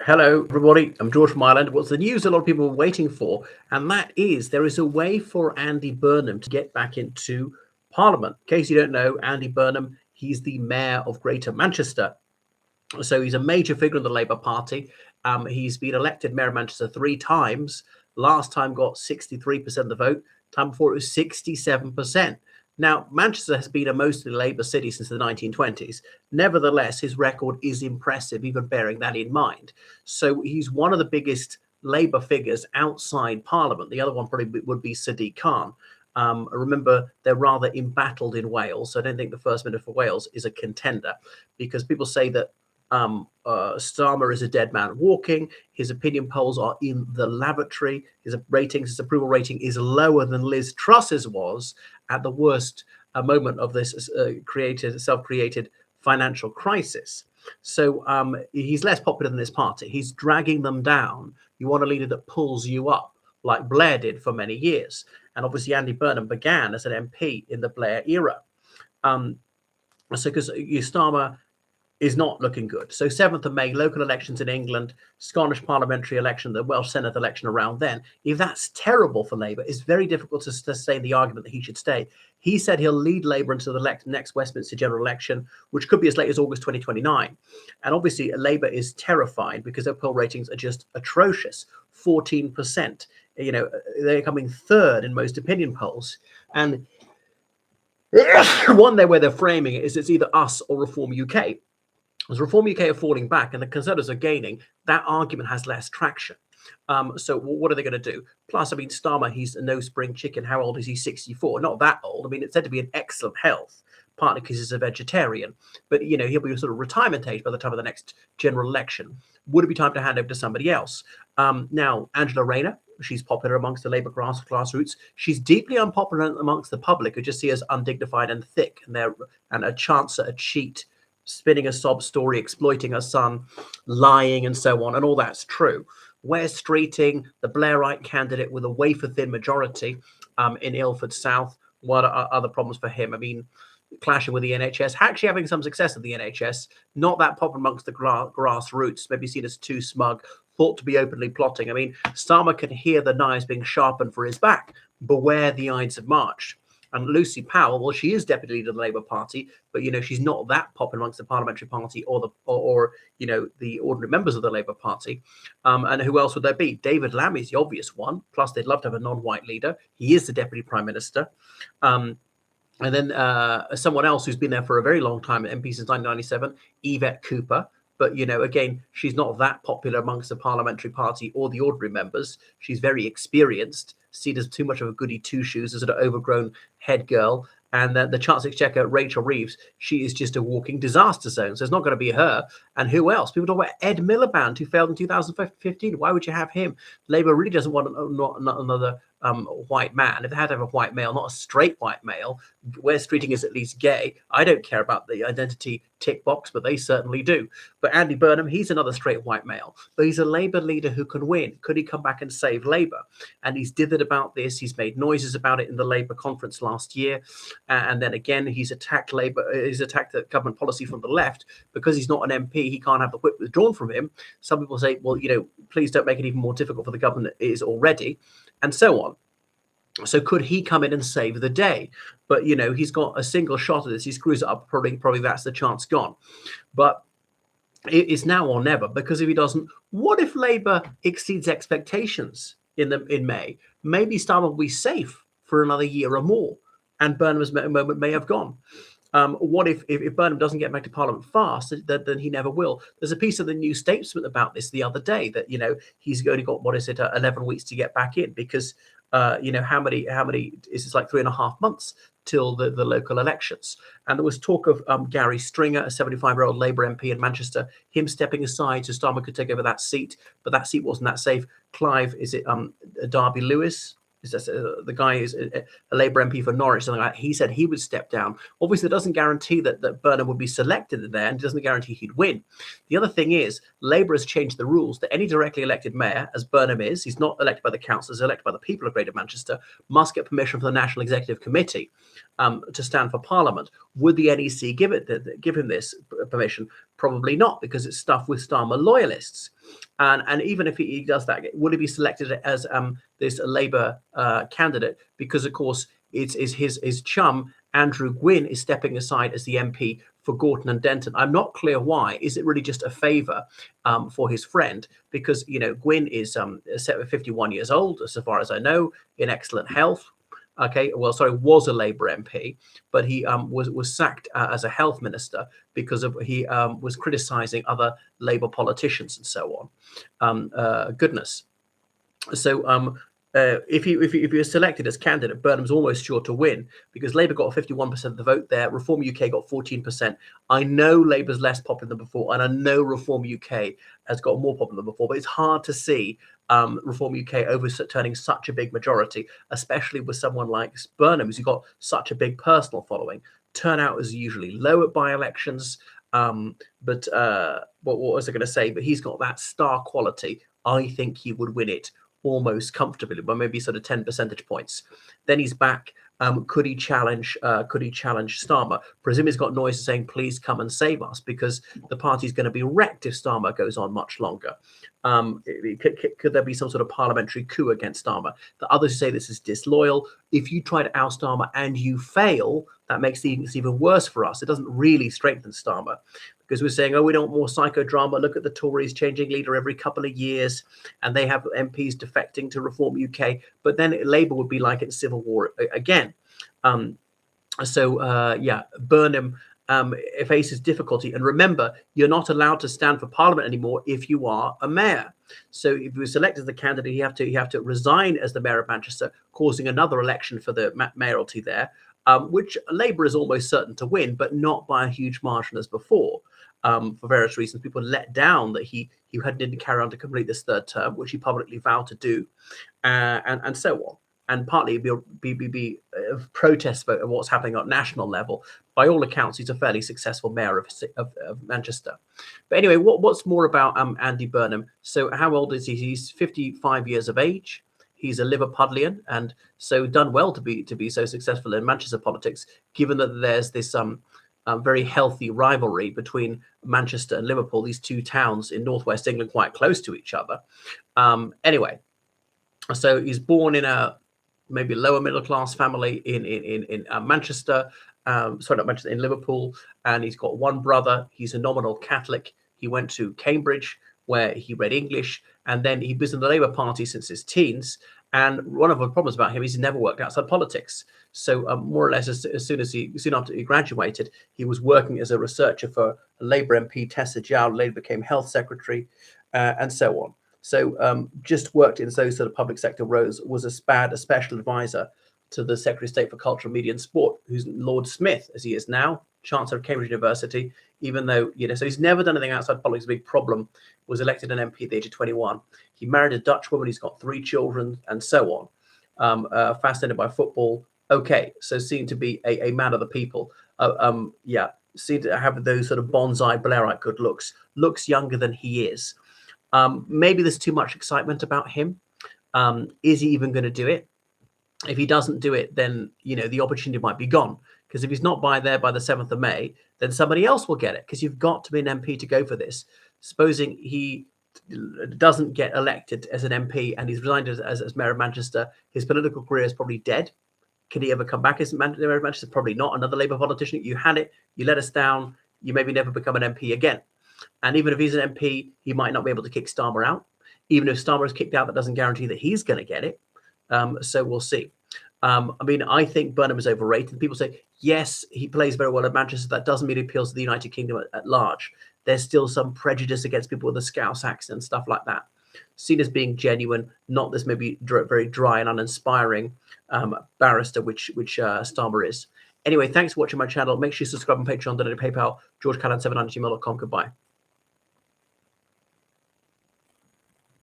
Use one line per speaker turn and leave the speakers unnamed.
Hello, everybody. I'm George from Ireland. What's the news a lot of people are waiting for? And that is there is a way for Andy Burnham to get back into Parliament. In case you don't know, Andy Burnham, he's the mayor of Greater Manchester. So he's a major figure in the Labour Party. He's been elected mayor of Manchester 3 times. Last time got 63% of the vote. Time before it was 67%. Now, Manchester has been a mostly Labour city since the 1920s. Nevertheless, his record is impressive, even bearing that in mind. So he's one of the biggest Labour figures outside Parliament. The other one probably would be Sadiq Khan. Remember, they're rather embattled in Wales. So I don't think the First Minister for Wales is a contender because people say that Starmer is a dead man walking. His opinion polls are in the lavatory. His approval rating is lower than Liz Truss's was at the worst moment of this self-created financial crisis. So he's less popular than this party. He's dragging them down. You want a leader that pulls you up, like Blair did for many years. And obviously, Andy Burnham began as an MP in the Blair era. So because Starmer is not looking good. So 7th of May, local elections in England, Scottish parliamentary election, the Welsh Senate election around then. If that's terrible for Labour, it's very difficult to sustain the argument that he should stay. He said he'll lead Labour into the next Westminster general election, which could be as late as August 2029. And obviously, Labour is terrified because their poll ratings are just atrocious, 14%. They're coming third in most opinion polls. And one where they're framing it is it's either us or Reform UK. As Reform UK are falling back and the Conservatives are gaining, that argument has less traction. So what are they going to do? Plus, I mean, Starmer, he's a no spring chicken. How old is he? 64. Not that old. I mean, it's said to be in excellent health, partly because he's a vegetarian. But, he'll be sort of retirement age by the time of the next general election. Would it be time to hand over to somebody else? Now, Angela Rayner, she's popular amongst the Labour grassroots. She's deeply unpopular amongst the public who just see her as undignified and thick and a chancer, a cheat, spinning a sob story, exploiting her son, lying and so on, and all that's true. Wes Streeting, the Blairite candidate with a wafer-thin majority in Ilford South. What are other problems for him? I mean, clashing with the NHS, actually having some success at the NHS, not that popular amongst the grassroots, maybe seen as too smug, thought to be openly plotting. I mean, Starmer can hear the knives being sharpened for his back. Beware the Ides of March. And Lucy Powell, well, she is deputy leader of the Labour Party, but she's not that popular amongst the parliamentary party or the ordinary members of the Labour Party. And who else would there be? David Lammy is the obvious one. Plus, they'd love to have a non-white leader. He is the deputy prime minister. And then someone else who's been there for a very long time, MP since 1997, Yvette Cooper. But, again, she's not that popular amongst the parliamentary party or the ordinary members. She's very experienced, seen as too much of a goody two-shoes, a sort of overgrown head girl. And the Chancellor Exchequer, Rachel Reeves, she is just a walking disaster zone. So it's not going to be her. And who else? People talk about Ed Miliband, who failed in 2015. Why would you have him? Labour really doesn't want another white man. If they had to have a white male, not a straight white male, Wes Streeting is at least gay. I don't care about the identity tick box, but they certainly do. But Andy Burnham, he's another straight white male, but he's a Labour leader who can win. Could he come back and save Labour? And he's dithered about this. He's made noises about it in the Labour conference last year. And then again, he's attacked Labour. He's attacked the government policy from the left because he's not an MP. He can't have the whip withdrawn from him. Some people say, well, please don't make it even more difficult for the government than it is already, and so on. So could he come in and save the day? But, he's got a single shot at this. He screws it up. Probably that's the chance gone. But it's now or never, because if he doesn't, what if Labour exceeds expectations in May? Maybe Starmer will be safe for another year or more, and Burnham's moment may have gone. What if Burnham doesn't get back to Parliament fast, then he never will? There's a piece of the New Statesman about this the other day that, he's only got, 11 weeks to get back in because, how many is it, like 3.5 months till the local elections. And there was talk of Gary Stringer, a 75-year-old Labour MP in Manchester, him stepping aside so Starmer could take over that seat, but that seat wasn't that safe. Clive, is it Darby Lewis? The guy is a Labour MP for Norwich, something like that. He said he would step down. Obviously, it doesn't guarantee that Burnham would be selected there, and it doesn't guarantee he'd win. The other thing is, Labour has changed the rules that any directly elected mayor, as Burnham is, he's not elected by the council, he's elected by the people of Greater Manchester, must get permission from the National Executive Committee to stand for Parliament. Would the NEC give him this permission? Probably not, because it's stuffed with Starmer loyalists. And even if he does that, will he be selected as this Labour candidate? Because of course it's his chum Andrew Gwynn is stepping aside as the MP for Gorton and Denton. I'm not clear why. Is it really just a favour for his friend? Because Gwynn is 51 years old, so far as I know, in excellent health. Okay, well, sorry, was a Labour MP, but he was sacked as a health minister because of he was criticising other Labour politicians and so on. Goodness. So if you're selected as candidate, Burnham's almost sure to win because Labour got 51% of the vote there. Reform UK got 14%. I know Labour's less popular than before, and I know Reform UK has got more popular than before, but it's hard to see Reform UK overturning such a big majority, especially with someone like Burnham, who's got such a big personal following. Turnout is usually low at by-elections, but what was I going to say? But he's got that star quality. I think he would win it almost comfortably, but maybe sort of 10 percentage points. Then he's back. Could he challenge Starmer? Presumably he's got noises saying, please come and save us, because the party's going to be wrecked if Starmer goes on much longer. Could there be some sort of parliamentary coup against Starmer? The others say this is disloyal. If you try to oust Starmer and you fail, that makes things even worse for us. It doesn't really strengthen Starmer, because we're saying, oh, we don't want more psychodrama. Look at the Tories changing leader every couple of years, and they have MPs defecting to Reform UK. But then Labour would be like it's civil war again. Burnham faces difficulty. And remember, you're not allowed to stand for Parliament anymore if you are a mayor. So if you're selected as the candidate, you have to resign as the mayor of Manchester, causing another election for the mayoralty there, which Labour is almost certain to win, but not by a huge margin as before. For various reasons, people let down that he didn't carry on to complete this third term, which he publicly vowed to do, and so on. And partly be a protest vote of what's happening at national level. By all accounts, he's a fairly successful mayor of Manchester. But anyway, what's more about Andy Burnham? So how old is he? He's 55 years of age. He's a Liverpudlian, and so done well to be so successful in Manchester politics, given that there's this very healthy rivalry between Manchester and Liverpool, these two towns in northwest England, quite close to each other. Anyway, so he's born in a maybe lower middle class family in Manchester, in Liverpool, and he's got one brother. He's a nominal Catholic. He went to Cambridge, where he read English, and then he was in the Labour Party since his teens. And one of the problems about him is he's never worked outside politics. So more or less, soon after he graduated, he was working as a researcher for a Labour MP, Tessa Jowell. Later became health secretary, and so on. So just worked in those sort of public sector roles. Was a special advisor to the Secretary of State for Culture, Media and Sport, who's Lord Smith, as he is now, Chancellor of Cambridge University. Even though so he's never done anything outside politics. A big problem. Was elected an MP at the age of 21. He married a Dutch woman. He's got 3 children, and so on. Fascinated by football. Okay, so seemed to be a man of the people. Seemed to have those sort of bonsai Blairite good looks. Looks younger than he is. Maybe there's too much excitement about him. Is he even going to do it? If he doesn't do it, then the opportunity might be gone. Because if he's not by the 7th of May, then somebody else will get it. Because you've got to be an MP to go for this. Supposing he doesn't get elected as an MP and he's resigned as mayor of Manchester, his political career is probably dead. Can he ever come back as mayor of Manchester? Probably not. Another Labour politician. You had it. You let us down. You maybe never become an MP again. And even if he's an MP, he might not be able to kick Starmer out. Even if Starmer is kicked out, that doesn't guarantee that he's going to get it. So we'll see. I think Burnham is overrated. People say, yes, he plays very well at Manchester. That doesn't mean he appeals to the United Kingdom at large. There's still some prejudice against people with a Scouse accent and stuff like that. Seen as being genuine, not this maybe very dry and uninspiring barrister, which Starmer is. Anyway, thanks for watching my channel. Make sure you subscribe on Patreon, donate to PayPal, georgecallan7@gmail.com. Goodbye.